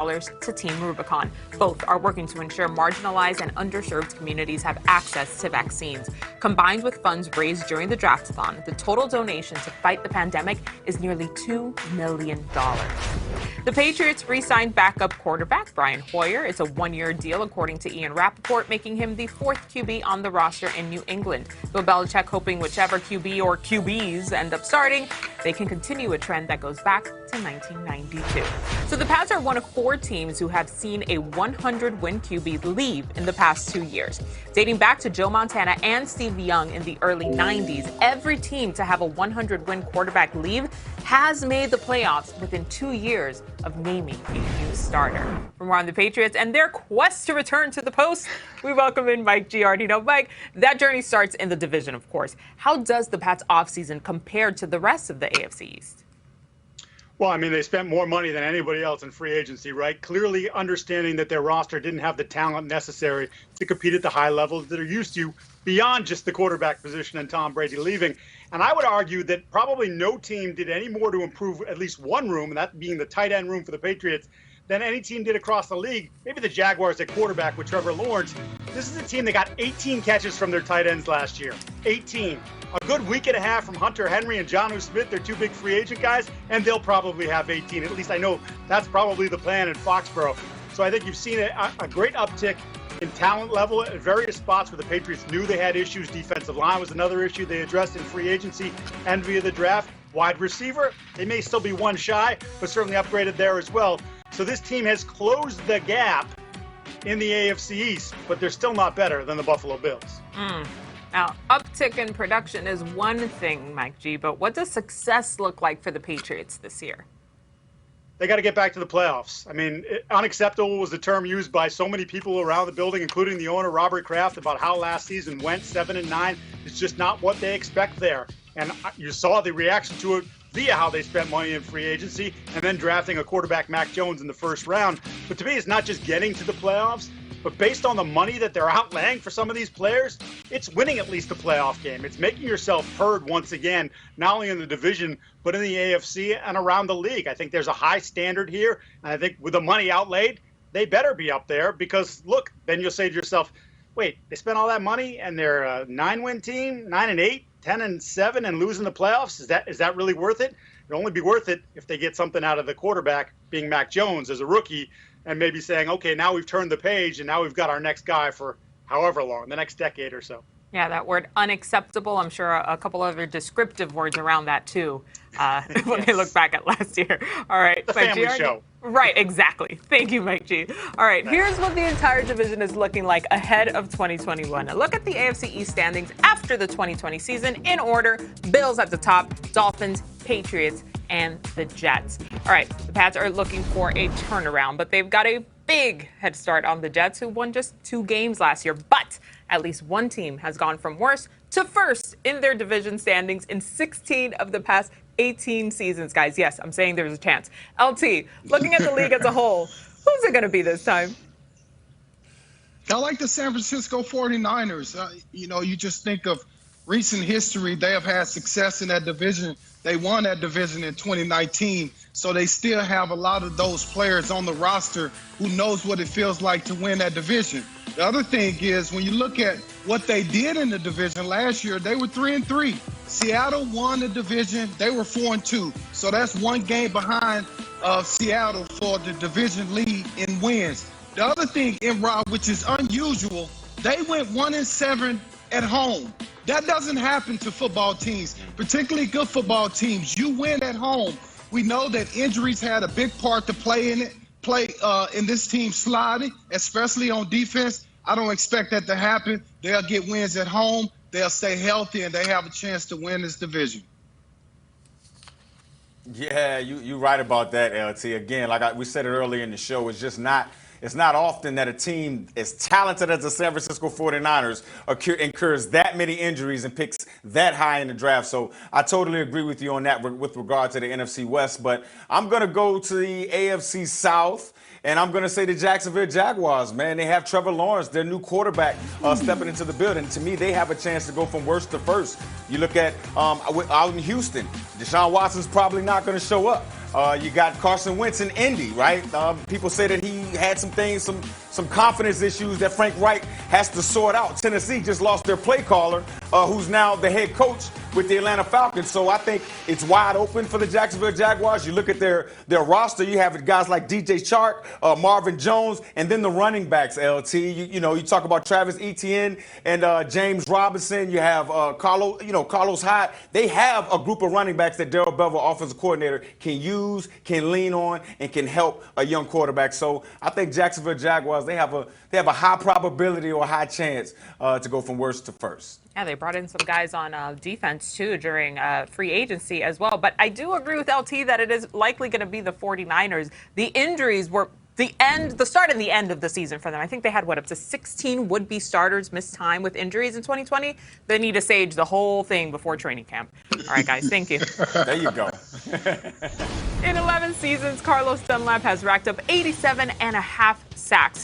to Team Rubicon. Both are working to ensure marginalized and underserved communities have access to vaccines. Combined with funds raised during the draftathon, the total donation to fight the pandemic is nearly $2 million. The Patriots re-signed backup quarterback Brian Hoyer. It's a one-year deal, according to Ian Rappaport, making him the fourth QB on the roster in New England. Bill Belichick hoping whichever QB or QBs end up starting, they can continue a trend that goes back to 1992. So the Pats are one of four teams who have seen a 100-win QB leave in the past 2 years. Dating back to Joe Montana and Steve Young in the early 90s, every team to have a 100-win quarterback leave has made the playoffs within 2 years of naming a new starter. For more on the Patriots and their quest to return to the post, we welcome in Mike Giardino. Mike, that journey starts in the division, of course. How does the Pats offseason compare to the rest of the AFC East? Well, I mean, they spent more money than anybody else in free agency, right? Clearly understanding that their roster didn't have the talent necessary to compete at the high levels that are used to beyond just the quarterback position and Tom Brady leaving. And I would argue that probably no team did any more to improve at least one room, and that being the tight end room for the Patriots, than any team did across the league. Maybe the Jaguars at quarterback with Trevor Lawrence. This is a team that got 18 catches from their tight ends last year. 18. A good week and a half from Hunter Henry and Jonnu Smith. They're two big free agent guys, and they'll probably have 18. At least I know that's probably the plan in Foxborough. So I think you've seen a great uptick in talent level at various spots where the Patriots knew they had issues. Defensive line was another issue they addressed in free agency and via the draft. Wide receiver, they may still be one shy, but certainly upgraded there as well. So this team has closed the gap in the AFC East, but they're still not better than the Buffalo Bills. Now, uptick in production is one thing, Mike G, but what does success look like for the Patriots this year? They got to get back to the playoffs. I mean, unacceptable was the term used by so many people around the building, including the owner, Robert Kraft, about how last season went 7-9. It's just not what they expect there. And you saw the reaction to it via how they spent money in free agency and then drafting a quarterback, Mac Jones, in the first round. But to me, it's not just getting to the playoffs, but based on the money that they're outlaying for some of these players, it's winning at least a playoff game. It's making yourself heard once again, not only in the division, but in the AFC and around the league. I think there's a high standard here. And I think with the money outlaid, they better be up there because, look, then you'll say to yourself, wait, they spent all that money and they're a 9-win team, 9-8, 10-7, and losing the playoffs? Is that really worth it? It'll only be worth it if they get something out of the quarterback, being Mac Jones as a rookie, and maybe saying, okay, now we've turned the page and now we've got our next guy for however long, the next decade or so. Yeah, that word unacceptable, I'm sure a couple other descriptive words around that too, when they look back at last year. All right. The family show. Right, exactly. Thank you, Mike G. All right, here's what the entire division is looking like ahead of 2021. A look at the AFC East standings after the 2020 season in order. Bills at the top, Dolphins, Patriots, and the Jets. All right, the Pats are looking for a turnaround, but they've got a big head start on the Jets, who won just 2 games last year. But at least one team has gone from worst to first in their division standings in 16 of the past 18 seasons, guys. Yes, I'm saying there's a chance. LT, looking at the league as a whole, who's it going to be this time? I like the San Francisco 49ers. You just think of recent history. They have had success in that division. They won that division in 2019, so they still have a lot of those players on the roster who knows what it feels like to win that division. The other thing is, when you look at what they did in the division last year, they were 3-3. Seattle won the division. They were 4-2. So that's one game behind Seattle for the division lead in wins. The other thing, Rob, which is unusual, they went 1-7 at home. That doesn't happen to football teams, particularly good football teams. You win at home. We know that injuries had a big part to play in this team sliding, especially on defense. I don't expect that to happen. They'll get wins at home. They'll stay healthy, and they have a chance to win this division. Yeah, you're right about that, LT. Again, like we said it earlier in the show, it's not often that a team as talented as the San Francisco 49ers incurs that many injuries and picks that high in the draft. So I totally agree with you on that with regard to the NFC West. But I'm going to go to the AFC South, and I'm going to say the Jacksonville Jaguars, man. They have Trevor Lawrence, their new quarterback, stepping into the building. To me, they have a chance to go from worst to first. You look at out in Houston, Deshaun Watson's probably not going to show up. You got Carson Wentz in Indy, right? People say that he had some things, some confidence issues that Frank Reich has to sort out. Tennessee just lost their play caller, who's now the head coach with the Atlanta Falcons. So I think it's wide open for the Jacksonville Jaguars. You look at their roster, you have guys like DJ Chark, Marvin Jones, and then the running backs, LT. You talk about Travis Etienne and James Robinson. You have Carlos Hyde. They have a group of running backs that Darrell Bevell, offensive coordinator, can use, can lean on, and can help a young quarterback. So I think Jacksonville Jaguars, they have a high probability or a high chance to go from worst to first. Yeah, they brought in some guys on defense, too, during free agency as well. But I do agree with LT that it is likely going to be the 49ers. The injuries were the start and the end of the season for them. I think they had, up to 16 would-be starters miss time with injuries in 2020. They need to sage the whole thing before training camp. All right, guys, thank you. There you go. In 11 seasons, Carlos Dunlap has racked up 87.5 sacks.